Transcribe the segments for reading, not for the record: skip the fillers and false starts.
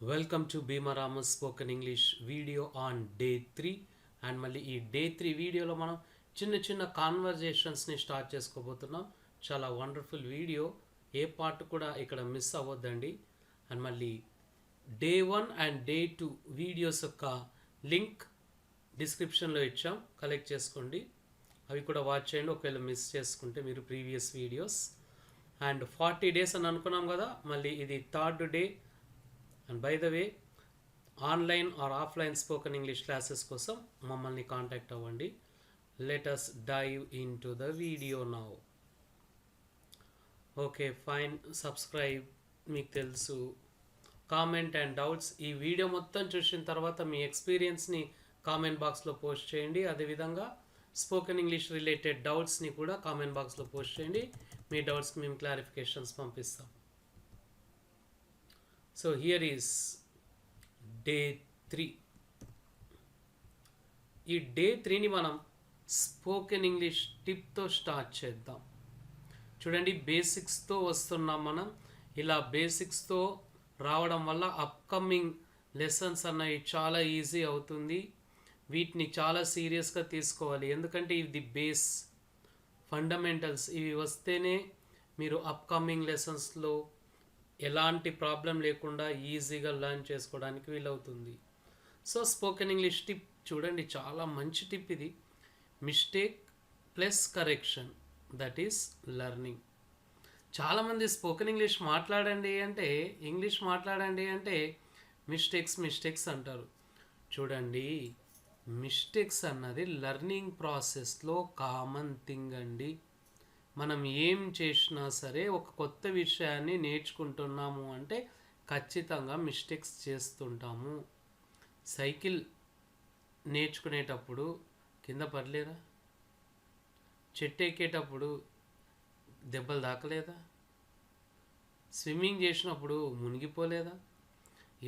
Welcome to Bheemaramas spoken English video on day 3. And మళ్ళీ ఈ day 3 వీడియోలో మనం చిన్న చిన్న కాన్వర్జేషన్స్ని స్టార్ట్ చేసుకోబోతున్నాం. చాలా వండర్ఫుల్ వీడియో, ఏ పార్ట్ కూడా ఇక్కడ మిస్ అవ్వద్దండి. అండ్ మళ్ళీ డే 1 అండ్ డే 2 వీడియోస్ యొక్క లింక్ డిస్క్రిప్షన్లో ఇచ్చాం, కలెక్ట్ చేసుకోండి. అవి కూడా వాచ్ చేయండి ఒకవేళ మిస్ చేసుకుంటే మీరు ప్రీవియస్ వీడియోస్. అండ్ 40 డేస్ అని అనుకున్నాం కదా, మళ్ళీ ఇది 3rd day. And by the way, online or offline spoken English classes కోసం మమ్మల్ని కాంటాక్ట్ అవ్వండి. Let us dive into the video now. Okay fine, subscribe మీకు తెలుసు. కామెంట్ అండ్ డౌట్స్ ఈ వీడియో మొత్తం చూసిన తర్వాత మీ ఎక్స్పీరియన్స్ని కామెంట్ బాక్స్లో పోస్ట్ చేయండి. అదేవిధంగా స్పోకెన్ ఇంగ్లీష్ రిలేటెడ్ డౌట్స్ని కూడా కామెంట్ బాక్స్లో పోస్ట్ చేయండి. మీ డౌట్స్కి మేము క్లారిఫికేషన్స్ పంపిస్తాం. So here is day 3. ఈ డే 3ని మనం స్పోకెన్ ఇంగ్లీష్ టిప్తో స్టార్ట్ చేద్దాం. చూడండి, బేసిక్స్తో వస్తున్నాం మనం. ఇలా బేసిక్స్తో రావడం వల్ల అప్కమింగ్ లెసన్స్ అన్నవి చాలా ఈజీ అవుతుంది. వీటిని చాలా సీరియస్గా తీసుకోవాలి, ఎందుకంటే ఇది బేస్ ఫండమెంటల్స్. ఇవి వస్తేనే మీరు అప్కమింగ్ లెసన్స్లో ఎలాంటి ప్రాబ్లం లేకుండా ఈజీగా లెర్న్ చేసుకోవడానికి వీలవుతుంది. సో స్పోకెన్ ఇంగ్లీష్ టిప్ చూడండి, చాలా మంచి టిప్ ఇది. Mistake plus correction, that is learning. చాలామంది స్పోకెన్ ఇంగ్లీష్ మాట్లాడండి అంటే మిస్టేక్స్ అంటారు. చూడండి, మిస్టేక్స్ అన్నది లెర్నింగ్ ప్రాసెస్లో కామన్ థింగ్ అండి. మనం ఏం చేసినా సరే, ఒక కొత్త విషయాన్ని నేర్చుకుంటున్నాము అంటే ఖచ్చితంగా మిస్టేక్స్ చేస్తుంటాము. సైకిల్ నేర్చుకునేటప్పుడు కింద పడలేదా? చెట్టు ఎక్కేటప్పుడు దెబ్బలు తాకలేదా? స్విమ్మింగ్ చేసినప్పుడు మునిగిపోలేదా?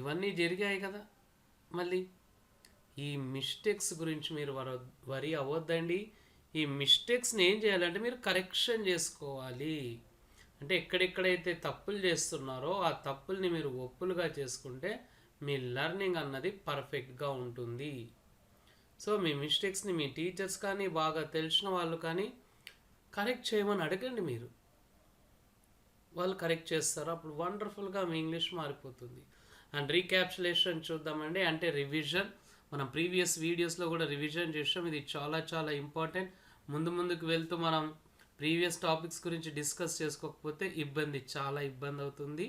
ఇవన్నీ జరిగాయి కదా. మళ్ళీ ఈ మిస్టేక్స్ గురించి మీరు వరి అవ్వద్దండి. ఈ మిస్టేక్స్ని ఏం చేయాలంటే మీరు కరెక్షన్ చేసుకోవాలి. అంటే ఎక్కడెక్కడైతే తప్పులు చేస్తున్నారో ఆ తప్పుల్ని మీరు ఒప్పులుగా చేసుకుంటే మీ లెర్నింగ్ అన్నది పర్ఫెక్ట్గా ఉంటుంది. సో మీ మిస్టేక్స్ని మీ టీచర్స్ కానీ, బాగా తెలిసిన వాళ్ళు కానీ కరెక్ట్ చేయమని అడగండి. మీరు వాళ్ళు కరెక్ట్ చేస్తారు, అప్పుడు వండర్ఫుల్గా మీ ఇంగ్లీష్ మారిపోతుంది. అండ్ రీక్యాప్చులేషన్ చూద్దామండి, అంటే రివిజన్. మనం ప్రీవియస్ వీడియోస్లో కూడా రివిజన్ చేసాం. ఇది చాలా చాలా ఇంపార్టెంట్. ముందుకు వెళ్తూ మనం ప్రీవియస్ టాపిక్స్ గురించి డిస్కస్ చేసుకోకపోతే చాలా ఇబ్బంది అవుతుంది.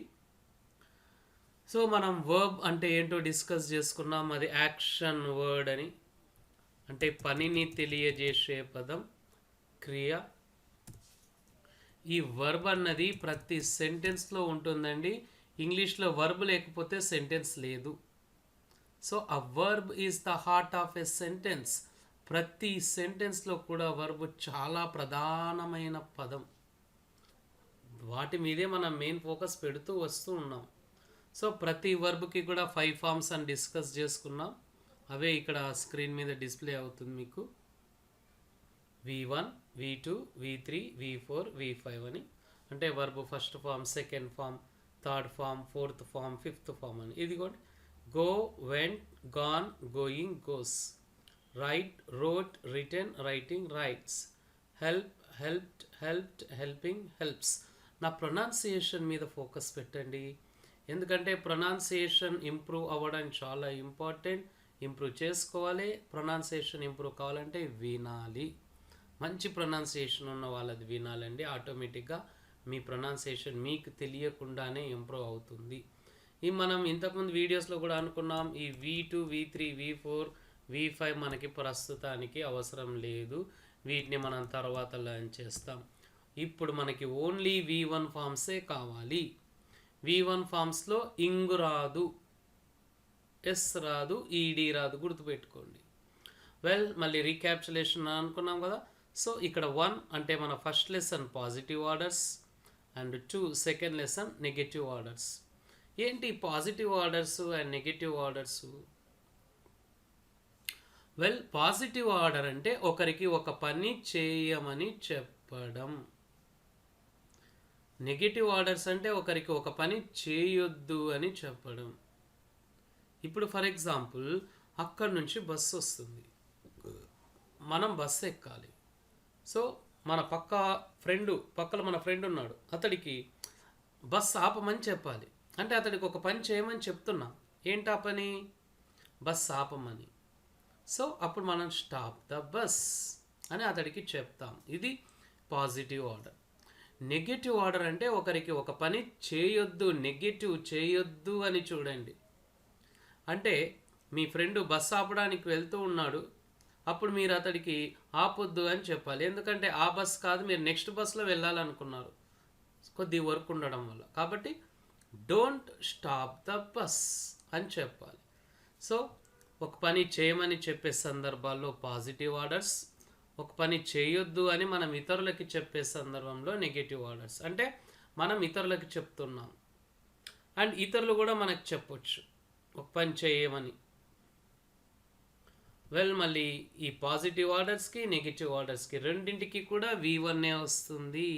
సో మనం వర్బ్ అంటే ఏంటో డిస్కస్ చేసుకున్నాం. అది యాక్షన్ వర్డ్ అని, అంటే పనిని తెలియజేసే పదం, క్రియ. ఈ వర్బ్ అన్నది ప్రతి సెంటెన్స్లో ఉంటుందండి. ఇంగ్లీష్లో వర్బ్ లేకపోతే సెంటెన్స్ లేదు. So a verb is the heart of a sentence. ప్రతి సెంటెన్స్లో కూడా వర్బ్ చాలా ప్రధానమైన పదం. వాటి మీదే మనం మెయిన్ ఫోకస్ పెడుతూ వస్తూ ఉన్నాం. సో ప్రతి వర్బ్కి కూడా 5 ఫార్మ్స్ అని డిస్కస్ చేసుకున్నాం. అవే ఇక్కడ స్క్రీన్ మీద డిస్ప్లే అవుతుంది మీకు. V1, V2, V3, V4, V5 అని. అంటే verb first form, second form, third form, fourth form, fifth form అని. ఇదిగోండి, go, went, gone, going, goes. Write, wrote, written, writing, writes. Help, helped, helped, helping, helps. నా pronunciation మీద focus పెట్టండి, ఎందుకంటే pronunciation improve అవ్వడం చాలా ఇంపార్టెంట్. ఇంప్రూవ్ చేసుకోవాలి. Pronunciation improve కావాలంటే వినాలి. మంచి ప్రొనౌన్సియేషన్ ఉన్న వాళ్ళది వినాలండి. ఆటోమేటిక్గా మీ ప్రొనౌన్సియేషన్ మీకు తెలియకుండానే ఇంప్రూవ్ అవుతుంది. ఈ మనం ఇంతకుముందు వీడియోస్లో కూడా అనుకున్నాం, ఈ V2, V3, V4, V5 మనకి ప్రస్తుతానికి అవసరం లేదు. వీటిని మనం తర్వాత లర్న్ చేస్తాం. ఇప్పుడు మనకి ఓన్లీ V1 ఫామ్సే కావాలి. V1 ఫామ్స్లో ఇంగ్ రాదు, ఎస్ రాదు, ఈడి రాదు, గుర్తుపెట్టుకోండి. మళ్ళీ రీక్యాప్చులేషన్ అనుకున్నాం కదా. సో ఇక్కడ 1 అంటే మన first lesson positive orders, and 2 second lesson negative orders. ఏంటి positive orders and negative orders? Positive order అంటే ఒకరికి ఒక పని చేయమని చెప్పడం. నెగటివ్ ఆర్డర్స్ అంటే ఒకరికి ఒక పని చేయొద్దు అని చెప్పడం. ఇప్పుడు ఫర్ ఎగ్జాంపుల్ అక్కడ నుంచి బస్సు వస్తుంది, మనం బస్సు ఎక్కాలి. సో మన పక్కన మన ఫ్రెండ్ ఉన్నాడు, అతడికి బస్ ఆపమని చెప్పాలి. అంటే అతడికి ఒక పని చేయమని చెప్తున్నా. ఏంటా పని? బస్ ఆపమని. సో అప్పుడు మనం స్టాప్ ద బస్ అని అతడికి చెప్తాం. ఇది పాజిటివ్ ఆర్డర్. నెగటివ్ ఆర్డర్ అంటే ఒకరికి ఒక పని చేయొద్దు, నెగటివ్ చేయొద్దు అని చూడండి. అంటే మీ ఫ్రెండ్ బస్ ఆపడానికి వెళ్తూ ఉన్నాడు, అప్పుడు మీరు అతడికి ఆపొద్దు అని చెప్పాలి. ఎందుకంటే ఆ బస్ కాదు, మీరు నెక్స్ట్ బస్లో వెళ్ళాలనుకున్నారు కొద్ది వర్క్ ఉండడం వల్ల. కాబట్టి డోంట్ స్టాప్ ద బస్ అని చెప్పాలి. సో ఒక పని చేయమని చెప్పే సందర్భాల్లో పాజిటివ్ ఆర్డర్స్, ఒక పని చేయొద్దు అని మనం ఇతరులకి చెప్పే సందర్భంలో నెగటివ్ ఆర్డర్స్. అంటే మనం ఇతరులకి చెప్తున్నాం అండ్ ఇతరులు కూడా మనకు చెప్పొచ్చు ఒక పని చేయమని. మళ్ళీ ఈ పాజిటివ్ ఆర్డర్స్కి నెగిటివ్ ఆర్డర్స్కి రెండింటికి కూడా V1 వస్తుంది.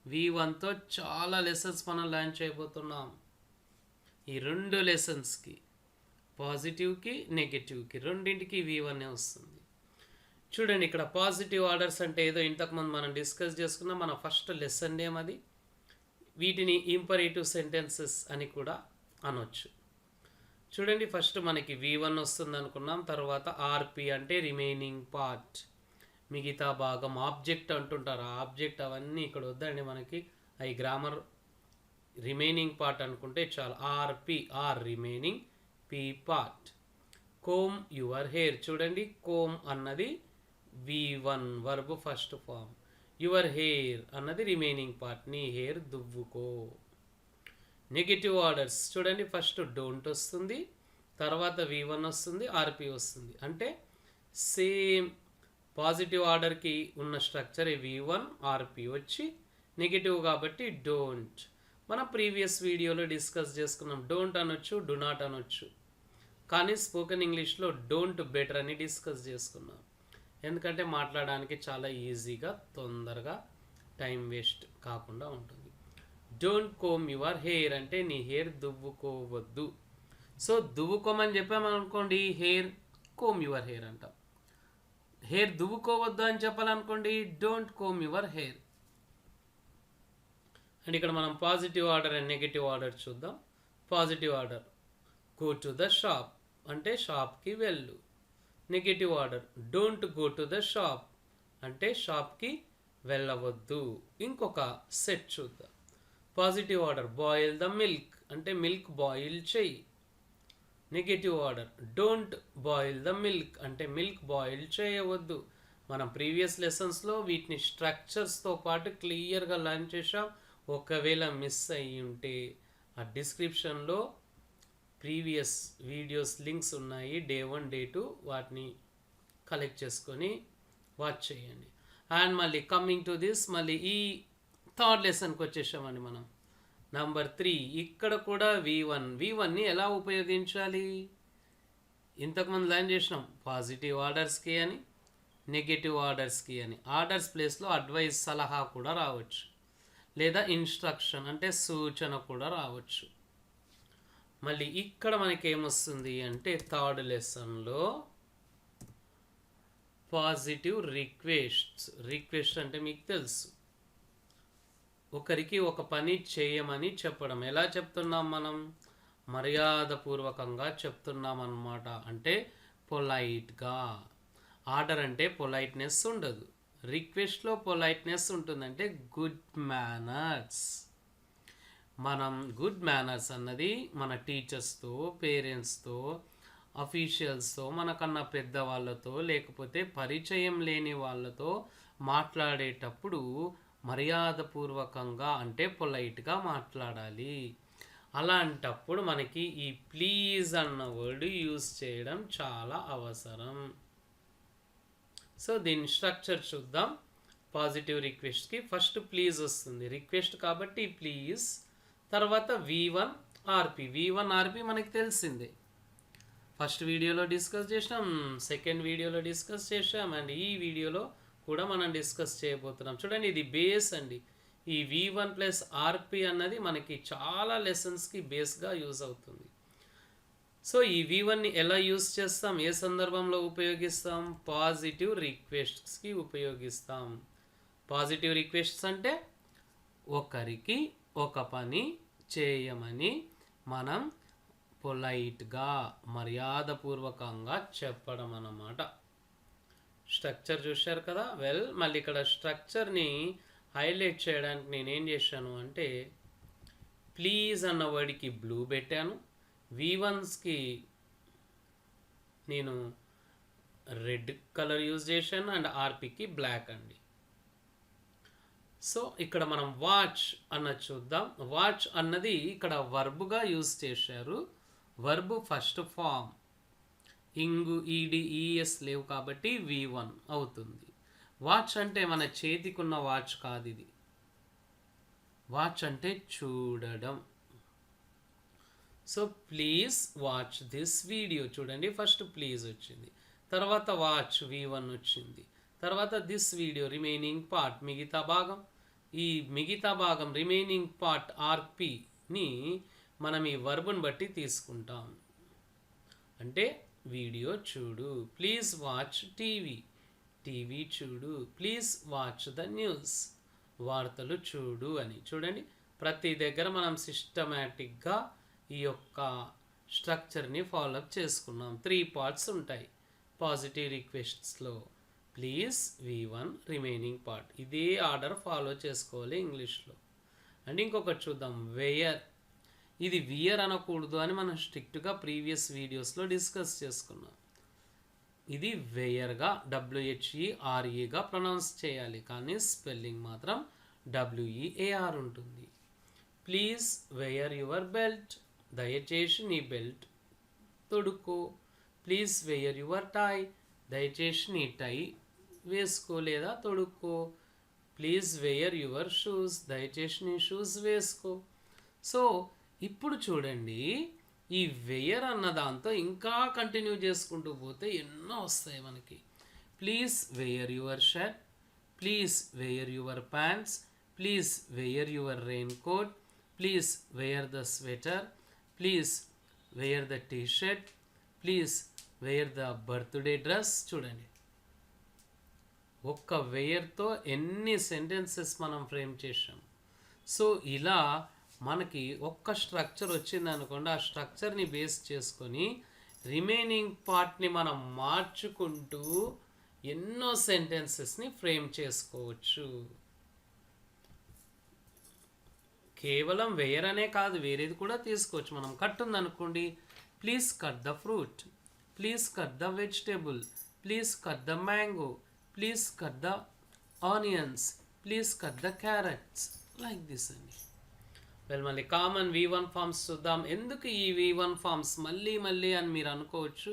V1తో చాలా లెసన్స్ మనం లర్న్ చేయబోతున్నాం. ఈ రెండు లెసన్స్కి, పాజిటివ్కి నెగిటివ్కి రెండింటికి V1 వస్తుంది. చూడండి, ఇక్కడ పాజిటివ్ ఆర్డర్స్ అంటే ఏదో ఇంతకుముందు మనం డిస్కస్ చేసుకున్నాం, మన ఫస్ట్ లెసన్ నేమ్ అది. వీటిని ఇంపరేటివ్ సెంటెన్సెస్ అని కూడా అనొచ్చు. చూడండి, ఫస్ట్ మనకి V1 వస్తుంది అనుకున్నాం. తర్వాత RP అంటే రిమైనింగ్ పార్ట్, మిగతా భాగం. ఆబ్జెక్ట్ అంటుంటారు, ఆబ్జెక్ట్ అవన్నీ ఇక్కడ వద్దండి మనకి, అవి గ్రామర్. రిమైనింగ్ పార్ట్ అనుకుంటే చాలు. RP or remaining, P part. Comb your hair. చూడండి, కోమ్ అన్నది V1 verb first form. Your hair అన్నది రిమైనింగ్ పార్ట్, నీ హెయిర్ దువ్వుకో. నెగిటివ్ ఆర్డర్స్ చూడండి, ఫస్ట్ డోంట్ వస్తుంది, తర్వాత V1 వస్తుంది, RP వస్తుంది. అంటే సేమ్ పాజిటివ్ ఆర్డర్కి ఉన్న స్ట్రక్చర్ V1 RP వచ్చి నెగిటివ్ కాబట్టి డోంట్. మనం ప్రీవియస్ వీడియోలో డిస్కస్ చేసుకున్నాం. డోంట్ అనొచ్చు, డు నాట్ అనొచ్చు, కానీ స్పోకెన్ ఇంగ్లీష్లో డోంట్ బెటర్ అని డిస్కస్ చేసుకున్నాం. ఎందుకంటే మాట్లాడడానికి చాలా ఈజీగా, తొందరగా, టైం వేస్ట్ కాకుండా ఉంటుంది. డోంట్ కోమ్ యువర్ హెయిర్ అంటే నీ హెయిర్ దువ్వుకోవద్దు. సో దువ్వుకోమని చెప్పామనుకోండి, హెయిర్ కోమ్ యువర్ హెయిర్ అంటాం. హెయిర్ దువ్వుకోవద్దు అని చెప్పాలనుకోండి, don't comb your hair. And ఇక్కడ మనం positive order and negative order చూద్దాం. Positive order, go to the shop అంటే షాప్కి వెళ్ళు. Negative order, don't go to the shop అంటే షాప్కి వెళ్ళవద్దు. ఇంకొక సెట్ చూద్దాం. Positive order, boil the milk అంటే మిల్క్ బాయిల్ చెయ్యి. Negative order, don't boil the milk అంటే మిల్క్ బాయిల్ చేయవద్దు. మనం ప్రీవియస్ లెసన్స్లో వీటిని స్ట్రక్చర్స్తో పాటు క్లియర్గా లర్న్ చేసాం. ఒకవేళ మిస్ అయ్యి ఉంటే ఆ డిస్క్రిప్షన్లో ప్రీవియస్ వీడియోస్ లింక్స్ ఉన్నాయి, Day 1 Day 2, వాటిని కలెక్ట్ చేసుకొని వాచ్ చేయండి. అండ్ మళ్ళీ కమింగ్ టు దిస్, మళ్ళీ ఈ థర్డ్ లెసన్కి వచ్చేసామండి మనం. నంబర్ 3, ఇక్కడ కూడా V1ని ఎలా ఉపయోగించాలి? ఇంతకుముందు లర్న్ చేసినాం, పాజిటివ్ ఆర్డర్స్కి అని, నెగటివ్ ఆర్డర్స్కి అని. ఆర్డర్స్ ప్లేస్లో అడ్వైస్, సలహా కూడా రావచ్చు, లేదా ఇన్స్ట్రక్షన్ అంటే సూచన కూడా రావచ్చు. మళ్ళీ ఇక్కడ మనకి ఏమొస్తుంది అంటే థర్డ్ లెసన్లో పాజిటివ్ రిక్వెస్ట్ అంటే మీకు తెలుసు, ఒకరికి ఒక పని చేయమని చెప్పడం. ఎలా చెప్తున్నాం మనం? మర్యాదపూర్వకంగా చెప్తున్నాం అన్నమాట. అంటే పొలైట్గా. ఆర్డర్ అంటే పొలైట్నెస్ ఉండదు, రిక్వెస్ట్లో పొలైట్నెస్ ఉంటుందంటే గుడ్ మేనర్స్. మనం గుడ్ మేనర్స్ అన్నది మన టీచర్స్తో, పేరెంట్స్తో, అఫీషియల్స్తో, మనకన్నా పెద్దవాళ్ళతో, లేకపోతే పరిచయం లేని వాళ్ళతో మాట్లాడేటప్పుడు మర్యాదపూర్వకంగా అంటే పొలైట్గా మాట్లాడాలి. అలాంటప్పుడు మనకి ఈ ప్లీజ్ అన్న వర్డ్ యూజ్ చేయడం చాలా అవసరం. సో దీని స్ట్రక్చర్ చూద్దాం. పాజిటివ్ రిక్వెస్ట్కి ఫస్ట్ ప్లీజ్ వస్తుంది, రిక్వెస్ట్ కాబట్టి ప్లీజ్. తర్వాత V1 RP మనకి తెలిసిందే, ఫస్ట్ వీడియోలో డిస్కస్ చేసినాం, సెకండ్ వీడియోలో డిస్కస్ చేసాం, అండ్ ఈ వీడియోలో కూడా మనం డిస్కస్ చేయబోతున్నాం. చూడండి, ఇది బేస్ అండి. ఈ V1 + RP అన్నది మనకి చాలా లెసన్స్కి బేస్గా యూజ్ అవుతుంది. సో ఈ V1ని ఎలా యూస్ చేస్తాం, ఏ సందర్భంలో ఉపయోగిస్తాం? పాజిటివ్ రిక్వెస్ట్స్కి ఉపయోగిస్తాం. పాజిటివ్ రిక్వెస్ట్స్ అంటే ఒకరికి ఒక పని చేయమని మనం పొలైట్గా మర్యాదపూర్వకంగా చెప్పడం అన్నమాట. స్ట్రక్చర్ చూశారు కదా. మళ్ళీ ఇక్కడ స్ట్రక్చర్ని హైలైట్ చేయడానికి నేనేం చేశాను అంటే ప్లీజ్ అన్న వర్డ్కి బ్లూ పెట్టాను, V1స్కి నేను రెడ్ కలర్ యూజ్ చేశాను అండ్ ఆర్పికి బ్లాక్ అండి. సో ఇక్కడ మనం వాచ్ అన్నది చూద్దాం. వాచ్ అన్నది ఇక్కడ వర్బ్గా యూజ్ చేశారు. వర్బ్ ఫస్ట్ ఫామ్, ఇంగు ఈడి ఈఎస్ లేవు కాబట్టి V1 అవుతుంది. వాచ్ అంటే మన చేతికున్న వాచ్ కాదు ఇది. వాచ్ అంటే చూడడం. So please watch this video. చూడండి, ఫస్ట్ ప్లీజ్ వచ్చింది, తర్వాత వాచ్ V1 వచ్చింది, తర్వాత దిస్ వీడియో రిమైనింగ్ పార్ట్ మిగతా భాగం. ఈ మిగతా భాగం రిమైనింగ్ పార్ట్ ఆర్పిని మనం ఈ వర్బ్ని బట్టి తీసుకుంటాం. అంటే వీడియో చూడు, ప్లీజ్ వాచ్ టీవీ, టీవీ చూడు, ప్లీజ్ వాచ్ ద న్యూస్, వార్తలు చూడు అని. చూడండి, ప్రతి దగ్గర మనం సిస్టమేటిక్గా ఈ యొక్క స్ట్రక్చర్ని ఫాలోఅప్ చేసుకున్నాం. 3 పార్ట్స్ ఉంటాయి పాజిటివ్ రిక్వెస్ట్స్లో. ప్లీజ్ V1 రిమైనింగ్ పార్ట్, ఇదే ఆర్డర్ ఫాలో చేసుకోవాలి ఇంగ్లీష్లో. అండ్ ఇంకొకటి చూద్దాం, వేయర్. ఇది వియర్ అనకూడదు అని మనం స్ట్రిక్ట్గా ప్రీవియస్ వీడియోస్లో డిస్కస్ చేసుకున్నాం. ఇది వేయర్గా WHEREగా ప్రొనౌన్స్ చేయాలి, కానీ స్పెల్లింగ్ మాత్రం WEAR ఉంటుంది. ప్లీజ్ వేయర్ యువర్ బెల్ట్, దయచేసి నీ belt తొడుక్కో. Please wear your time, దయచేసి నీ టై వేసుకో లేదా తొడుక్కో. ప్లీజ్ వేయర్ యువర్ షూస్, దయచేసి నీ షూస్ వేసుకో. సో ఇప్పుడు చూడండి, ఈ వేయర్ అన్న దాంతో ఇంకా కంటిన్యూ చేసుకుంటూ పోతే ఎన్నో వస్తాయి మనకి. Please wear your shirt, please wear your pants, please wear your raincoat, please wear the sweater, please wear the T-shirt, please wear the birthday dress. చూడండి, ఒక్క వేయర్తో ఎన్ని సెంటెన్సెస్ మనం ఫ్రేమ్ చేసాం. సో ఇలా మనకి ఒక్క స్ట్రక్చర్ వచ్చింది అనుకోండి, ఆ స్ట్రక్చర్ని బేస్ చేసుకొని రిమైనింగ్ పార్ట్ని మనం మార్చుకుంటూ ఎన్నో సెంటెన్సెస్ని ఫ్రేమ్ చేసుకోవచ్చు. కేవలం వేయర్ అనే కాదు, వేరేది కూడా తీసుకోవచ్చు. మనం కట్ ఉందనుకోండి, please cut the fruit, please cut the vegetable, please cut the mango, please cut the onions, please cut the carrots, like this అండి. మళ్ళీ కామన్ V1 ఫార్మ్స్ చూద్దాం. ఎందుకు ఈ V1 ఫార్మ్స్ మళ్ళీ మళ్ళీ అని మీరు అనుకోవచ్చు.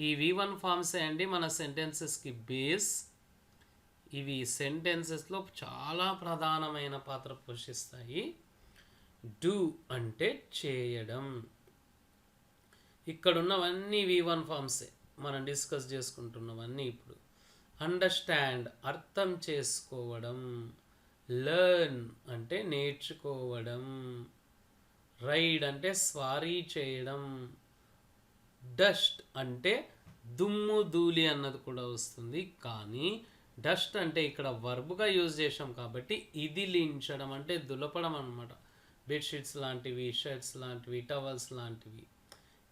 ఈ V1 ఫార్మ్సే అండి మన సెంటెన్సెస్కి బేస్. ఇవి సెంటెన్సెస్లో చాలా ప్రధానమైన పాత్ర పోషిస్తాయి. డూ అంటే చేయడం. ఇక్కడున్నవన్నీ V1 ఫార్మ్సే మనం డిస్కస్ చేసుకుంటున్నవన్నీ. ఇప్పుడు అండర్స్టాండ్ అర్థం చేసుకోవడం, లెర్న్ అంటే నేర్చుకోవడం, రైడ్ అంటే స్వారీ చేయడం, డస్ట్ అంటే దుమ్ము ధూళి అన్నది కూడా వస్తుంది. కానీ డస్ట్ అంటే ఇక్కడ వర్బ్గా యూజ్ చేసాం కాబట్టి ఇదిలించడం అంటే దులపడం అన్నమాట. బెడ్షీట్స్ లాంటివి, షర్ట్స్ లాంటివి, టవల్స్ లాంటివి.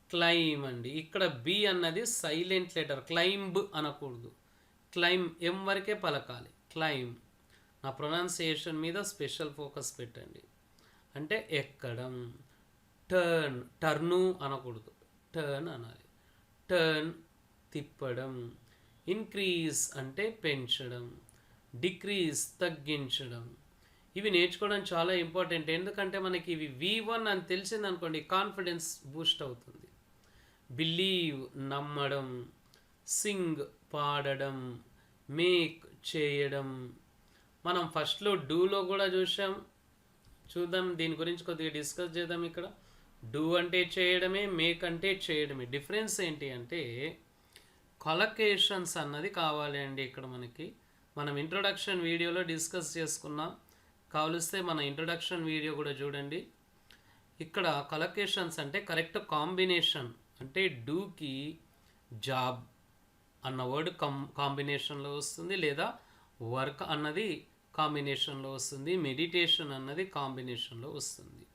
క్లైమ్ అండి, ఇక్కడ బి అన్నది సైలెంట్ లెటర్, క్లైంబ్ అనకూడదు, క్లైమ్ ఎం వరకే పలకాలి. క్లైమ్. నా ప్రొనౌన్సియేషన్ మీద స్పెషల్ ఫోకస్ పెట్టండి. అంటే ఎక్కడం. టర్న్, టర్ను అనకూడదు, టర్న్ అనాలి. టర్న్ తిప్పడం. ఇంక్రీజ్ అంటే పెంచడం, డిక్రీజ్ తగ్గించడం. ఇవి నేర్చుకోవడం చాలా ఇంపార్టెంట్. ఎందుకంటే మనకి ఇవి V1 అని తెలిసింది అనుకోండి, కాన్ఫిడెన్స్ బూస్ట్ అవుతుంది. బిలీవ్ నమ్మడం, సింగ్ పాడడం, మేక్ చేయడం. మనం ఫస్ట్లో డూలో కూడా చూద్దాం, దీని గురించి కొద్దిగా డిస్కస్ చేద్దాం. ఇక్కడ డూ అంటే చేయడమే, మేక్ అంటే చేయడమే. డిఫరెన్స్ ఏంటి అంటే కొలకేషన్స్ అన్నది కావాలి అండి. ఇక్కడ మనం ఇంట్రొడక్షన్ వీడియోలో డిస్కస్ చేసుకున్నాం. కావలిస్తే మన ఇంట్రొడక్షన్ వీడియో కూడా చూడండి. ఇక్కడ కొలకేషన్స్ అంటే కరెక్ట్ కాంబినేషన్ అంటే డూకి జాబ్ అన్న వర్డ్ కాంబినేషన్లో వస్తుంది, లేదా వర్క్ అన్నది కాంబినేషన్లో వస్తుంది, మెడిటేషన్ అన్నది కాంబినేషన్లో వస్తుంది.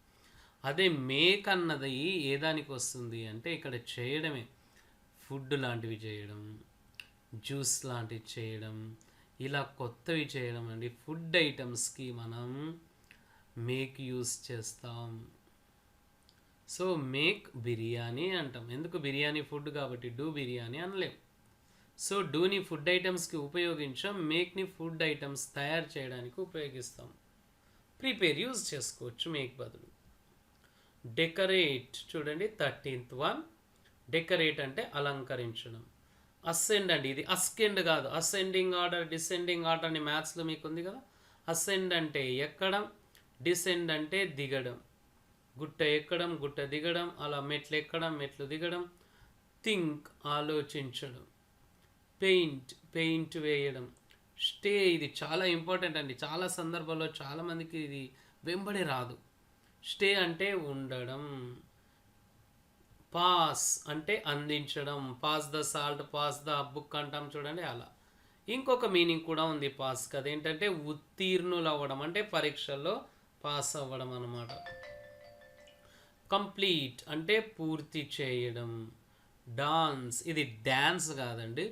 అదే మేక్ అన్నది ఏ దానికి వస్తుంది అంటే ఇక్కడ చేయడమే, ఫుడ్ లాంటివి చేయడం, జ్యూస్ లాంటివి చేయడం, ఇలా కొత్తవి చేయడం అండి. ఫుడ్ ఐటమ్స్కి మనం మేక్ యూస్ చేస్తాం. సో మేక్ బిర్యానీ అంటాం. ఎందుకు? బిర్యానీ ఫుడ్ కాబట్టి డూ బిర్యానీ అనలేం. సో డూని ఫుడ్ ఐటమ్స్కి ఉపయోగించాం, మేక్ని ఫుడ్ ఐటమ్స్ తయారు చేయడానికి ఉపయోగిస్తాం. ప్రిపేర్ యూజ్ చేసుకోవచ్చు మేక్ బదులు. డెకరేట్ చూడండి 13th వన్. డెకరేట్ అంటే అలంకరించడం. అసెండ్ అండి, ఇది అస్కెండ్ కాదు, అసెండింగ్ ఆర్డర్ డిసెండింగ్ ఆర్డర్ అని మ్యాథ్స్లో మీకు ఉంది కదా. అసెండ్ అంటే ఎక్కడం, డిసెండ్ అంటే దిగడం. గుట్ట ఎక్కడం, గుట్ట దిగడం, అలా మెట్లు ఎక్కడం, మెట్లు దిగడం. థింక్ ఆలోచించడం. పెయింట్ పెయింట్ వేయడం. స్టే ఇది చాలా ఇంపార్టెంట్ అండి, చాలా సందర్భాల్లో చాలామందికి ఇది వెంబడి రాదు. స్టే అంటే ఉండడం. పాస్ అంటే అందించడం. Pass the salt, pass the book అంటాం చూడండి అలా. ఇంకొక మీనింగ్ కూడా ఉంది పాస్కి, అదేంటంటే ఉత్తీర్ణులు అవ్వడం, అంటే పరీక్షల్లో పాస్ అవ్వడం అన్నమాట. కంప్లీట్ అంటే పూర్తి చేయడం. డాన్స్ ఇది డ్యాన్స్ కాదండి,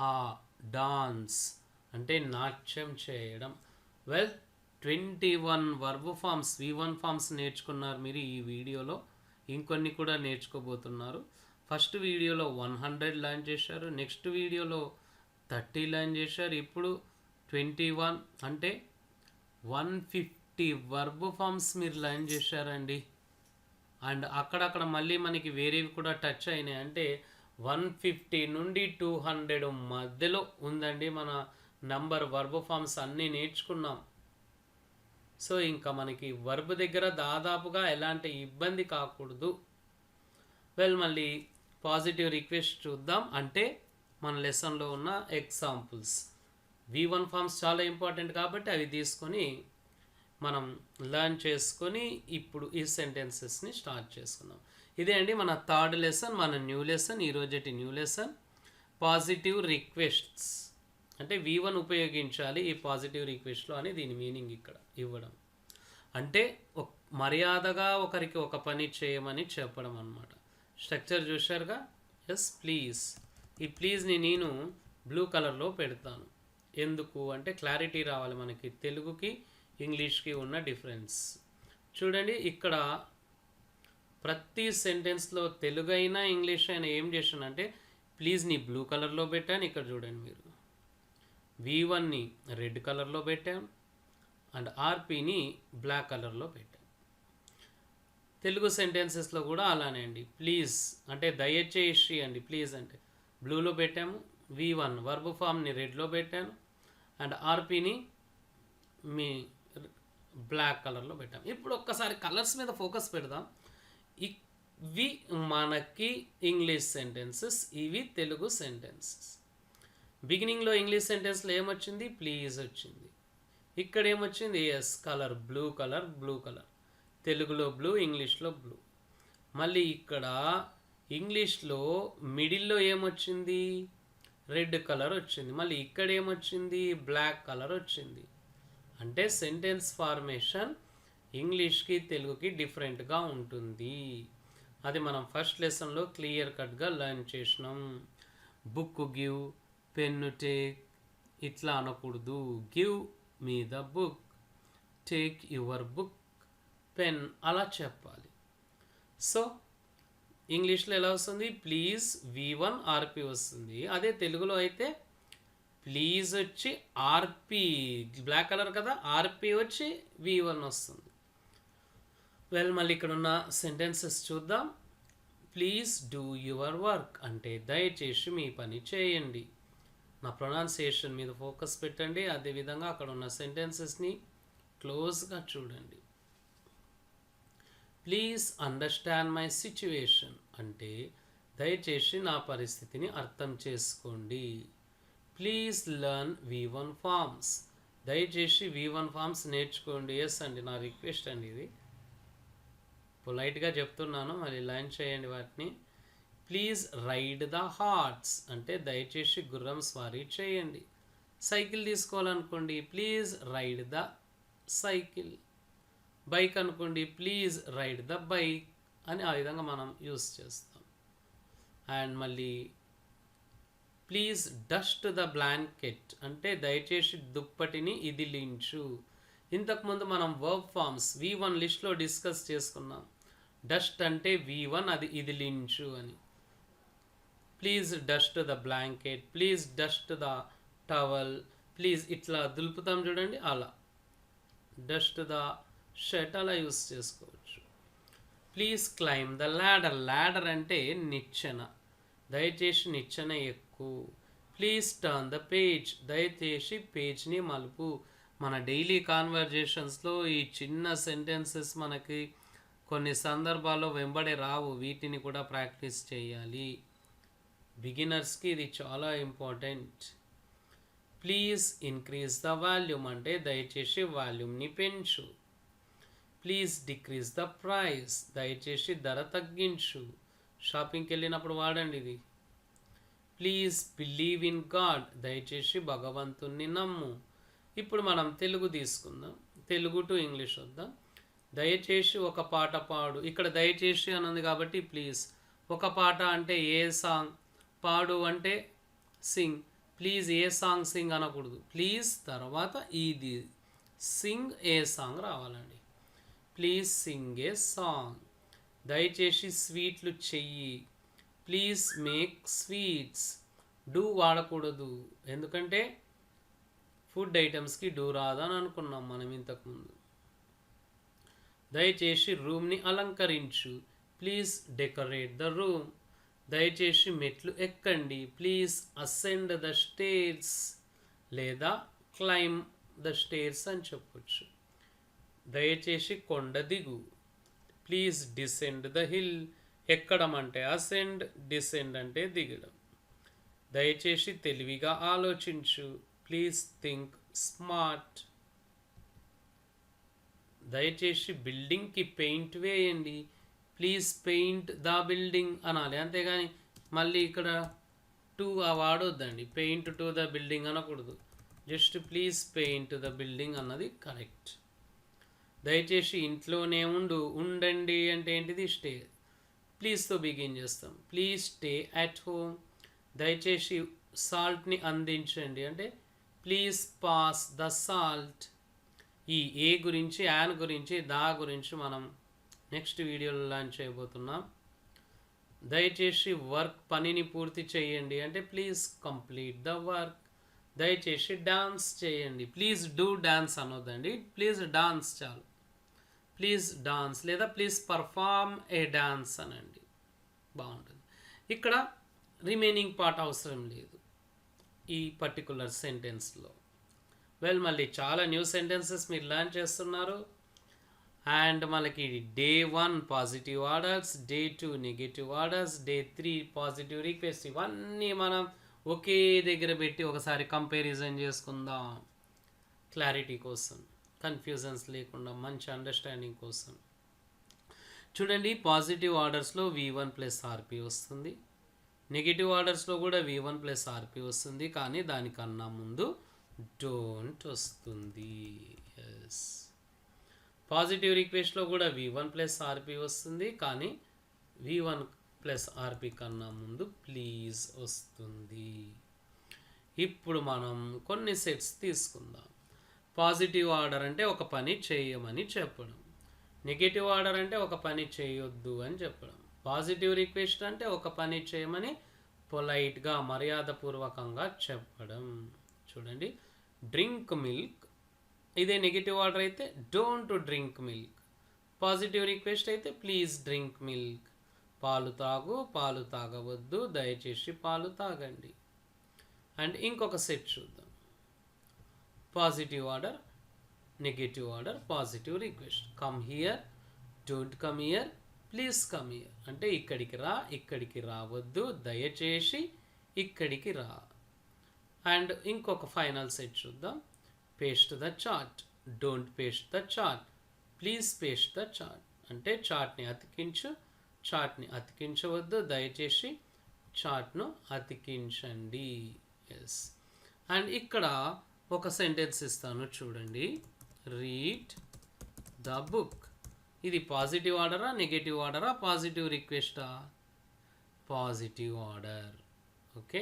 ఆ డాన్స్ అంటే నాట్యం చేయడం. Well 21 verb forms, V1 forms నేర్చుకున్నారు మీరు ఈ వీడియోలో. ఇంకొన్ని కూడా నేర్చుకోబోతున్నారు. ఫస్ట్ వీడియోలో 100 లర్న్ చేశారు, నెక్స్ట్ వీడియోలో 30 లర్న్ చేశారు, ఇప్పుడు 21 అంటే 150 వర్బ్ ఫామ్స్ మీరు లర్న్ చేశారండి. అండ్ అక్కడక్కడ మళ్ళీ మనకి వేరేవి కూడా టచ్ అయినాయి. అంటే 150 నుండి 200 మధ్యలో ఉందండి మన నంబర్. వర్బ్ ఫామ్స్ అన్నీ నేర్చుకున్నాం. సో ఇంకా మనకి వర్బ్ దగ్గర దాదాపుగా ఎలాంటి ఇబ్బంది కాకూడదు. వెల్ మళ్ళీ పాజిటివ్ రిక్వెస్ట్ చూద్దాం. అంటే మన లెసన్లో ఉన్న ఎగ్జాంపుల్స్. V1 ఫామ్స్ చాలా ఇంపార్టెంట్ కాబట్టి అవి తీసుకొని మనం లర్న్ చేసుకొని ఇప్పుడు ఈ సెంటెన్సెస్ని స్టార్ట్ చేసుకుందాం. ఇదే అండి మన థర్డ్ లెసన్, మన న్యూ లెసన్, ఈరోజటి న్యూ లెసన్ పాజిటివ్ రిక్వెస్ట్స్. అంటే V1 ఉపయోగించాలి ఈ పాజిటివ్ రిక్వెస్ట్లో అని దీని మీనింగ్ ఇక్కడ ఇవ్వడం. అంటే మర్యాదగా ఒకరికి ఒక పని చేయమని చెప్పడం అన్నమాట. స్ట్రక్చర్ చూశారుగా. Yes please. ఈ ప్లీజ్ని నేను బ్లూ కలర్లో పెడతాను. ఎందుకు అంటే క్లారిటీ రావాలి మనకి, తెలుగుకి ఇంగ్లీష్కి ఉన్న డిఫరెన్స్. చూడండి ఇక్కడ ప్రతి సెంటెన్స్లో తెలుగు అయినా ఇంగ్లీష్ అయినా ఏం చేశానంటే ప్లీజ్ని బ్లూ కలర్లో పెట్టాను. ఇక్కడ చూడండి మీరు V1ని రెడ్ కలర్లో పెట్టాను అండ్ RPని బ్లాక్ కలర్లో పెట్టాను. తెలుగు సెంటెన్సెస్లో కూడా అలానే అండి. ప్లీజ్ అంటే దయచేసి అండి, ప్లీజ్ అంటే బ్లూలో పెట్టాము. V1 వర్బ్ ఫామ్ని రెడ్లో పెట్టాను అండ్ RPని మీ బ్లాక్ కలర్లో పెట్టాం. ఇప్పుడు ఒక్కసారి కలర్స్ మీద ఫోకస్ పెడదాం. ఇవి మనకి ఇంగ్లీష్ సెంటెన్సెస్, ఇవి తెలుగు సెంటెన్సెస్. బిగినింగ్లో ఇంగ్లీష్ సెంటెన్స్లో ఏమొచ్చింది? ప్లీజ్ వచ్చింది. ఇక్కడ ఏమొచ్చింది? Yes colour, blue colour, blue colour. తెలుగులో బ్లూ, ఇంగ్లీష్లో బ్లూ. మళ్ళీ ఇక్కడ ఇంగ్లీష్లో మిడిల్లో ఏమొచ్చింది? రెడ్ కలర్ వచ్చింది. మళ్ళీ ఇక్కడ ఏమొచ్చింది? బ్లాక్ కలర్ వచ్చింది. అంటే సెంటెన్స్ ఫార్మేషన్ ఇంగ్లీష్కి తెలుగుకి డిఫరెంట్గా ఉంటుంది. అది మనం ఫస్ట్ లెసన్లో క్లియర్ కట్గా లర్న్ చేసినాం. బుక్ గివ్, పెన్ను టేక్ ఇట్లా అనకూడదు. Give me the book, take your book, pen అలా చెప్పాలి. సో ఇంగ్లీష్లో ఎలా వస్తుంది? ప్లీజ్ V1 RP వస్తుంది. అదే తెలుగులో అయితే ప్లీజ్ వచ్చి RP బ్లాక్ కలర్ కదా, RP వచ్చి V1 వస్తుంది. వెల్ మళ్ళీ ఇక్కడ ఉన్న సెంటెన్సెస్ చూద్దాం. ప్లీజ్ డూ యువర్ వర్క్ అంటే దయచేసి మీ పని చేయండి. నా ప్రొనౌన్సియేషన్ మీద ఫోకస్ పెట్టండి. అదేవిధంగా అక్కడ ఉన్న సెంటెన్సెస్ని క్లోజ్గా చూడండి. ప్లీజ్ అండర్స్టాండ్ మై సిచ్యువేషన్ అంటే దయచేసి నా పరిస్థితిని అర్థం చేసుకోండి. ప్లీజ్ లర్న్ V1 ఫార్మ్స్ దయచేసి V1 ఫార్మ్స్ నేర్చుకోండి. ఎస్ అండి, నా రిక్వెస్ట్ అండి, ఇది పొలైట్గా చెప్తున్నాను, మళ్ళీ లర్న్ చేయండి వాటిని. ప్లీజ్ రైడ్ ద హార్స్ అంటే దయచేసి గుర్రం స్వారీ చేయండి. సైకిల్ తీసుకోవాలనుకోండి, please ride the cycle. Bike అనుకోండి, ప్లీజ్ రైడ్ ద బైక్ అని ఆ విధంగా మనం యూస్ చేస్తాం. అండ్ మళ్ళీ ప్లీజ్ డస్ట్ ద బ్లాంకెట్ అంటే దయచేసి దుప్పటిని ఇదిలించు. ఇంతకుముందు మనం వర్బ్ ఫార్మ్స్ V1 లిస్ట్లో డిస్కస్ చేసుకున్నాం. డస్ట్ అంటే V1, అది ఇదిలించు అని. Please dust the blanket, please dust the towel, please ఇట్లా దులుపుతాం చూడండి, అలా డస్ట్ ద షర్ట్ అలా యూస్ చేసుకోవచ్చు. Please claim the ladder, ladder అంటే నిచ్చెన, దయచేసి నిచ్చెన ఎక్కు. ప్లీజ్ టర్న్ ద పేజ్, దయచేసి పేజ్ని మలుపు. మన డైలీ కాన్వర్జేషన్స్లో ఈ చిన్న సెంటెన్సెస్ మనకి కొన్ని సందర్భాల్లో వెంబడే రావు, వీటిని కూడా ప్రాక్టీస్ చేయాలి. బిగినర్స్కి ఇది చాలా important. Please increase the volume అంటే దయచేసి వాల్యూమ్ని పెంచు. ప్లీజ్ డిక్రీజ్ ద ప్రైస్, దయచేసి ధర తగ్గించు. షాపింగ్కి వెళ్ళినప్పుడు వాడండి ఇది. ప్లీజ్ బిలీవ్ ఇన్ గాడ్, దయచేసి భగవంతుణ్ణి నమ్ము. ఇప్పుడు మనం తెలుగు తీసుకుందాం, తెలుగు టు ఇంగ్లీష్ వద్దాం. దయచేసి ఒక పాట పాడు. ఇక్కడ దయచేసి అని ఉంది కాబట్టి ప్లీజ్. ఒక పాట అంటే ఏ సాంగ్, పాడు అంటే Singh. Please A song sing అనకూడదు, ప్లీజ్ తర్వాత ఇది సింగ్ ఏ సాంగ్ రావాలండి. Please sing A song. దయచేసి స్వీట్లు చెయ్యి. Please make sweets. డూ వాడకూడదు, ఎందుకంటే ఫుడ్ ఐటమ్స్కి డూ రాదని అనుకున్నాం మనం ఇంతకుముందు. దయచేసి రూమ్ని అలంకరించు. Please decorate the room. దయచేసి మెట్లు ఎక్కండి. ప్లీజ్ అసెండ్ ద స్టేర్స్ లేదా క్లైమ్ ద స్టేర్స్ అని చెప్పొచ్చు. దయచేసి కొండ దిగు. Please descend the hill. ఎక్కడం అంటే అసెండ్, డిసెండ్ అంటే దిగడం. దయచేసి తెలివిగా ఆలోచించు. Please think smart. దయచేసి బిల్డింగ్కి పెయింట్ వేయండి. ప్లీజ్ పెయింట్ ద బిల్డింగ్ అనాలి, అంతేగాని మళ్ళీ ఇక్కడ టు వాడొద్దండి. పెయింట్ టు ద బిల్డింగ్ అనకూడదు, just please paint the building అన్నది కరెక్ట్. దయచేసి ఇంట్లోనే ఉండండి అంటే ఏంటిది, స్టే. ప్లీజ్తో బిగిన్ చేస్తాం. Please stay at home. దయచేసి సాల్ట్ని అందించండి అంటే ప్లీజ్ పాస్ ద సాల్ట్. ఈ ఏ గురించి, యాన్ గురించి, దా గురించి మనం నెక్స్ట్ వీడియోలో లాంచ్ చేయబోతున్నాం. దయచేసి పనిని పూర్తి చేయండి అంటే ప్లీజ్ కంప్లీట్ ద వర్క్. దయచేసి డాన్స్ చేయండి. ప్లీజ్ డూ డాన్స్ అనొద్దండి, ప్లీజ్ డాన్స్ చాలు. ప్లీజ్ డాన్స్ లేదా ప్లీజ్ పర్ఫామ్ ఏ డాన్స్ అనండి, బాగుంటుంది. ఇక్కడ రిమైనింగ్ పార్ట్ అవసరం లేదు ఈ పర్టికులర్ సెంటెన్స్లో. మళ్ళీ చాలా న్యూ సెంటెన్సెస్ మీరు లర్న్ చేస్తున్నారు. అండ్ మనకి day 1 positive orders, day 2 negative orders, day 3 positive request, ఇవన్నీ మనం ఒకే దగ్గర పెట్టి ఒకసారి కంపారిజన్ చేసుకుందాం, క్లారిటీ కోసం, కన్ఫ్యూజన్స్ లేకుండా, మంచి అండర్స్టాండింగ్ కోసం. చూడండి, పాజిటివ్ ఆర్డర్స్లో V1 ప్లస్ ఆర్పి వస్తుంది, నెగిటివ్ ఆర్డర్స్లో కూడా V1 ప్లస్ ఆర్పి వస్తుంది, కానీ దానికన్నా ముందు డోంట్ వస్తుంది. ఎస్. పాజిటివ్ రిక్వెస్ట్లో కూడా V1 ప్లస్ ఆర్పి వస్తుంది, కానీ V1 ప్లస్ ఆర్పి కన్నా ముందు ప్లీజ్ వస్తుంది. ఇప్పుడు మనం కొన్ని సెట్స్ తీసుకుందాం. పాజిటివ్ ఆర్డర్ అంటే ఒక పని చేయమని చెప్పడం, నెగిటివ్ ఆర్డర్ అంటే ఒక పని చేయొద్దు అని చెప్పడం, పాజిటివ్ రిక్వెస్ట్ అంటే ఒక పని చేయమని పొలైట్గా, మర్యాదపూర్వకంగా చెప్పడం. చూడండి, డ్రింక్ మిల్క్, ఇదే నెగిటివ్ ఆర్డర్ అయితే don't drink milk. Positive request అయితే ప్లీజ్ డ్రింక్ మిల్క్. పాలు తాగు, పాలు తాగవద్దు, దయచేసి పాలు తాగండి. అండ్ ఇంకొక సెట్ చూద్దాం. Positive order, negative order, positive request. Come here, don't come here, please come here. అంటే ఇక్కడికి రా, ఇక్కడికి రావద్దు, దయచేసి ఇక్కడికి రా. అండ్ ఇంకొక ఫైనల్ సెట్ చూద్దాం. Paste the chart, don't paste the chart, please paste the chart. అంటే చార్ట్ని అతికించు, చాట్ని అతికించవద్దు, దయచేసి చాట్ను అతికించండి. ఎస్. అండ్ ఇక్కడ ఒక సెంటెన్స్ ఇస్తాను చూడండి. Read the book. ఇది పాజిటివ్ ఆర్డరా, నెగటివ్ ఆర్డరా, పాజిటివ్ రిక్వెస్టా? Positive order. ఓకే,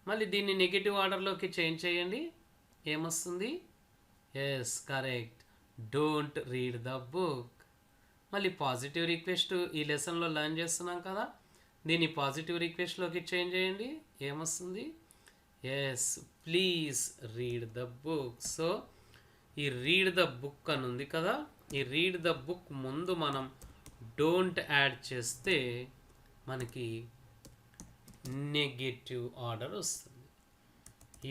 మళ్ళీ దీన్ని నెగటివ్ ఆర్డర్లోకి చేంజ్ చేయండి. ఏమొస్తుంది? Yes, correct. Don't read the book. మళ్ళీ పాజిటివ్ రిక్వెస్ట్ ఈ లెసన్లో లర్న్ చేస్తున్నాం కదా, దీన్ని పాజిటివ్ రిక్వెస్ట్లోకి చేంజ్ చేయండి. ఏమొస్తుంది? Yes, please read the book. So ఈ రీడ్ ద బుక్ అని ఉంది కదా, ఈ రీడ్ ద బుక్ ముందు మనం డోంట్ యాడ్ చేస్తే మనకి నెగటివ్ ఆర్డర్ వస్తుంది.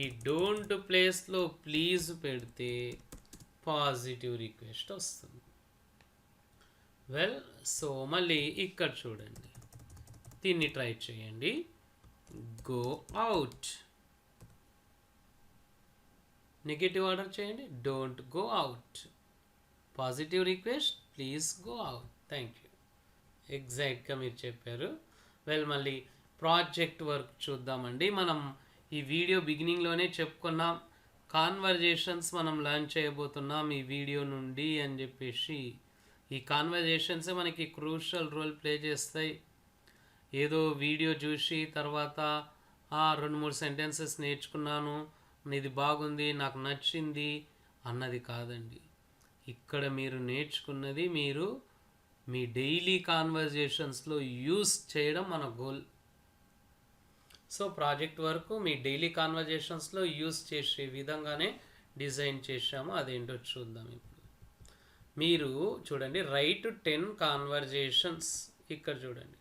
ఈ డోంట్ ప్లేస్లో ప్లీజ్ పెడితే పాజిటివ్ రిక్వెస్ట్ వస్తుంది. వెల్, సో మళ్ళీ ఇక్కడ చూడండి, దీన్ని ట్రై చేయండి. Go out. నెగటివ్ ఆర్డర్ చేయండి. Don't go out. Positive request, please go out. Thank you. ఎగ్జాక్ట్గా మీరు చెప్పారు. వెల్, మళ్ళీ ప్రాజెక్ట్ వర్క్ చూద్దామండి. మనం ఈ వీడియో బిగినింగ్లోనే చెప్పుకున్నాం, కాన్వర్జేషన్స్ మనం లర్న్ చేయబోతున్నాం ఈ వీడియో నుండి అని చెప్పేసి. ఈ కాన్వర్జేషన్సే మనకి క్రూషల్ రోల్ ప్లే చేస్తాయి. ఏదో వీడియో చూసి తర్వాత 2-3 సెంటెన్సెస్ నేర్చుకున్నాను, ఇది బాగుంది, నాకు నచ్చింది అన్నది కాదండి. ఇక్కడ మీరు నేర్చుకున్నది మీరు మీ డైలీ కాన్వర్జేషన్స్లో యూస్ చేయడం మన గోల్. సో ప్రాజెక్ట్ వరకు మీ డైలీ కాన్వర్జేషన్స్లో యూస్ చేసే విధంగానే డిజైన్ చేశాము. అదేంటో చూద్దాం ఇప్పుడు. మీరు చూడండి, రైట్ 10 కాన్వర్జేషన్స్. ఇక్కడ చూడండి,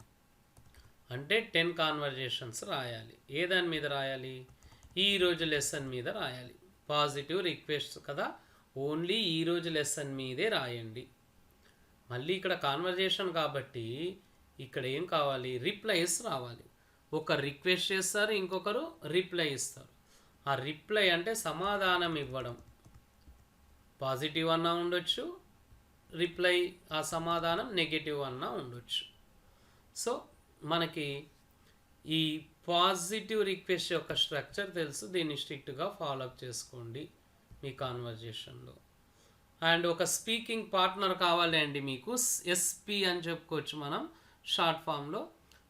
అంటే 10 కాన్వర్జేషన్స్ రాయాలి. ఏ దాని మీద రాయాలి? ఈరోజు లెసన్ మీద రాయాలి. పాజిటివ్ రిక్వెస్ట్ కదా, ఓన్లీ ఈరోజు లెసన్ మీదే రాయండి. మళ్ళీ ఇక్కడ కాన్వర్జేషన్ కాబట్టి ఇక్కడ ఏం కావాలి? రిప్లైస్ రావాలి. ఒకరు రిక్వెస్ట్ చేస్తారు, ఇంకొకరు రిప్లై ఇస్తారు. ఆ రిప్లై అంటే సమాధానం ఇవ్వడం. పాజిటివ్ అన్నా ఉండొచ్చు, రిప్లై ఆ సమాధానం నెగటివ్ అన్నా ఉండొచ్చు. సో మనకి ఈ పాజిటివ్ రిక్వెస్ట్ యొక్క స్ట్రక్చర్ తెలుసు, దీన్ని స్ట్రిక్ట్గా ఫాలోఅప్ చేసుకోండి మీ కాన్వర్జేషన్లో. అండ్ ఒక స్పీకింగ్ పార్ట్నర్ కావాలి అండి మీకు. ఎస్పీ అని చెప్పుకోవచ్చు మనం షార్ట్ ఫామ్లో.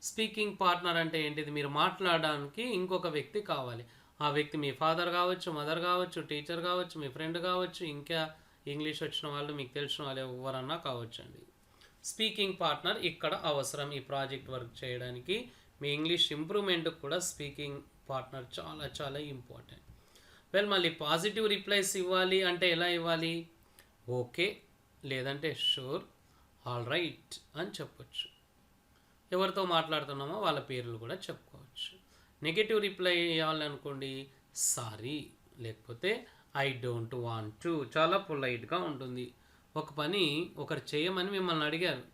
స్పీకింగ్ పార్ట్నర్ అంటే ఏంటిది? మీరు మాట్లాడడానికి ఇంకొక వ్యక్తి కావాలి. ఆ వ్యక్తి మీ ఫాదర్ కావచ్చు, మదర్ కావచ్చు, టీచర్ కావచ్చు, మీ ఫ్రెండ్ కావచ్చు, ఇంకా ఇంగ్లీష్ వచ్చిన వాళ్ళు, మీకు తెలిసిన వాళ్ళు ఎవరన్నా కావచ్చు అండి. స్పీకింగ్ పార్ట్నర్ ఇక్కడ అవసరం ఈ ప్రాజెక్ట్ వర్క్ చేయడానికి. మీ ఇంగ్లీష్ ఇంప్రూవ్మెంట్కి కూడా స్పీకింగ్ పార్ట్నర్ చాలా చాలా ఇంపార్టెంట్. వెల్, మళ్ళీ పాజిటివ్ రిప్లైస్ ఇవ్వాలి అంటే ఎలా ఇవ్వాలి? ఓకే, లేదంటే షూర్, ఆల్ రైట్ అని చెప్పొచ్చు. ఎవరితో మాట్లాడుతున్నామో వాళ్ళ పేర్లు కూడా చెప్పుకోవచ్చు. నెగటివ్ రిప్లై ఇవ్వాలనుకోండి, సారీ, లేకపోతే ఐ డోంట్ వాంట్ టు. చాలా పొలైట్గా ఉంటుంది. ఒక పని ఒకరు చేయమని మిమ్మల్ని అడిగారు,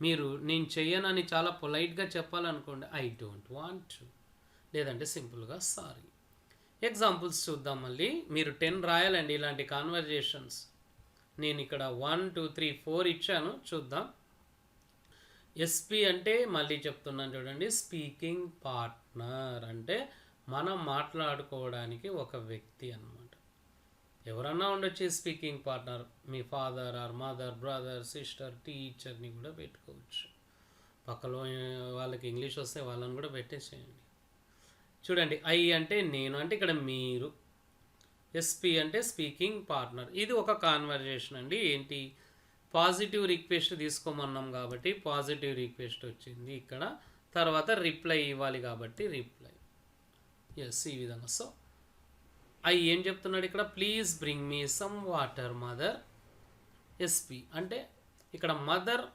మీరు నేను చెయ్యనని చాలా పొలైట్గా చెప్పాలనుకోండి, ఐ డోంట్ వాంట్ టు, లేదంటే సింపుల్గా సారీ. ఎగ్జాంపుల్స్ చూద్దాం. మళ్ళీ మీరు 10 రాయాలండి ఇలాంటి కాన్వర్జేషన్స్. నేను ఇక్కడ 1, 2, 3, 4 ఇచ్చాను, చూద్దాం. ఎస్పీ అంటే మళ్ళీ చెప్తున్నాను చూడండి, స్పీకింగ్ పార్ట్నర్ అంటే మనం మాట్లాడుకోవడానికి ఒక వ్యక్తి అన్నమాట. ఎవరన్నా ఉండొచ్చు స్పీకింగ్ పార్ట్నర్. మీ father or mother, brother, sister, టీచర్ని కూడా పెట్టుకోవచ్చు. పక్కలో వాళ్ళకి ఇంగ్లీష్ వస్తే వాళ్ళని కూడా పెట్టేసేయండి. చూడండి, ఐ అంటే నేను, అంటే ఇక్కడ మీరు. ఎస్పీ అంటే స్పీకింగ్ పార్ట్నర్. ఇది ఒక కాన్వర్జేషన్ అండి. ఏంటి? పాజిటివ్ రిక్వెస్ట్ తీసుకోమన్నాం కాబట్టి పాజిటివ్ రిక్వెస్ట్ వచ్చింది ఇక్కడ. తర్వాత రిప్లై ఇవ్వాలి కాబట్టి రిప్లై. ఎస్, ఈ విధంగా. సో ఐ ఏం చెప్తున్నాడు ఇక్కడ? Please bring me some water mother. SP అంటే ఇక్కడ మదర్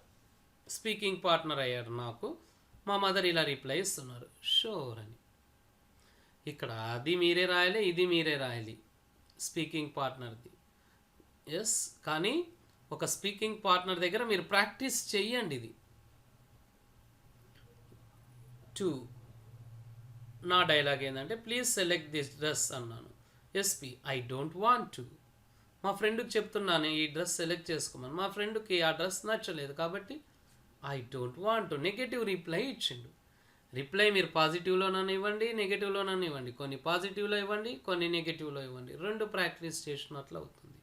స్పీకింగ్ పార్ట్నర్ అయ్యారు నాకు. మా మదర్ ఇలా రిప్లై ఇస్తున్నారు, షూర్ అని. ఇక్కడ అది మీరే రాయాలి, ఇది మీరే రాయాలి, స్పీకింగ్ పార్ట్నర్ది. ఎస్, కానీ ఒక స్పీకింగ్ పార్ట్నర్ దగ్గర మీరు ప్రాక్టీస్ చెయ్యండి. ఇది 2 నా డైలాగ్ ఏంటంటే, ప్లీజ్ సెలెక్ట్ దిస్ డ్రెస్ అన్నాను. SP I don't want to. మా ఫ్రెండ్కి చెప్తున్నాను ఈ డ్రెస్ సెలెక్ట్ చేసుకోమని. మా ఫ్రెండ్కి ఆ డ్రెస్ నచ్చలేదు కాబట్టి I don't want negative reply ఇచ్చిండు. రిప్లై మీరు పాజిటివ్లోనైనా ఇవ్వండి, నెగటివ్లోనైనా ఇవ్వండి. కొన్ని పాజిటివ్లో ఇవ్వండి, కొన్ని నెగటివ్లో ఇవ్వండి. రెండు ప్రాక్టీస్ చేసినట్లు అవుతుంది.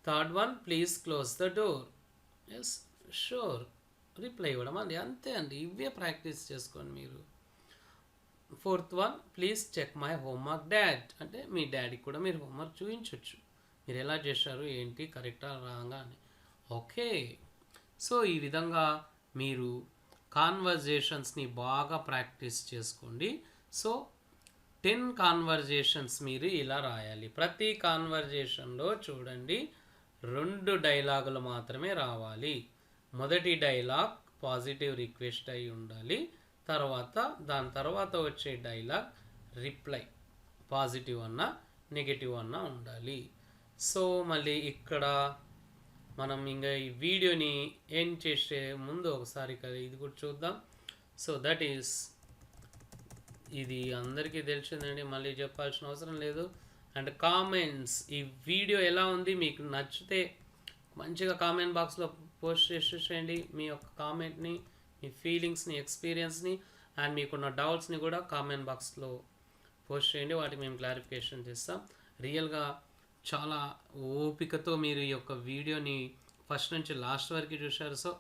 Third one, please close the door. Yes, sure, reply ఇవ్వడం అండి, అంతే అండి. ఇవే ప్రాక్టీస్ చేసుకోండి మీరు. Fourth one, please check my homework dad. అంటే మీ డాడీకి కూడా మీరు హోంవర్క్ చూపించవచ్చు, మీరు ఎలా చేశారు, ఏంటి, కరెక్టా రాంగా అని. ఓకే, సో ఈ విధంగా మీరు కాన్వర్జేషన్స్ని బాగా ప్రాక్టీస్ చేసుకోండి. సో 10 కాన్వర్జేషన్స్ మీరు ఇలా రాయాలి. ప్రతి కాన్వర్జేషన్లో చూడండి 2 డైలాగులు మాత్రమే రావాలి. మొదటి డైలాగ్ పాజిటివ్ రిక్వెస్ట్ అయి ఉండాలి. దాని తర్వాత వచ్చే డైలాగ్ రిప్లై పాజిటివ్ అన్నా నెగిటివ్ అన్నా ఉండాలి. సో మళ్ళీ ఇక్కడ మనం ఇంకా ఈ వీడియోని ఎండ్ చేసే ముందు ఒకసారి కదా ఇది కూడా చూద్దాం. సో దట్ ఈస్, ఇది అందరికీ తెలిసిందండి, మళ్ళీ చెప్పాల్సిన అవసరం లేదు. అండ్ కామెంట్స్, ఈ వీడియో ఎలా ఉంది, మీకు నచ్చితే మంచిగా కామెంట్ బాక్స్లో పోస్ట్ చేసేసేయండి. మీ యొక్క కామెంట్ని, మీ ఫీలింగ్స్ని, ఎక్స్పీరియన్స్ని అండ్ మీకున్న డౌట్స్ని కూడా కామెంట్ బాక్స్లో పోస్ట్ చేయండి. వాటికి మేము క్లారిఫికేషన్ చేస్తాం. రియల్గా చాలా ఓపికతో మీరు ఈ యొక్క వీడియోని ఫస్ట్ నుంచి లాస్ట్ వరకు చూశారు. So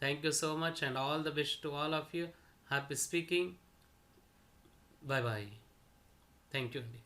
thank you so much and all the best to all of you. Happy speaking. Bye bye. Thank you అండి.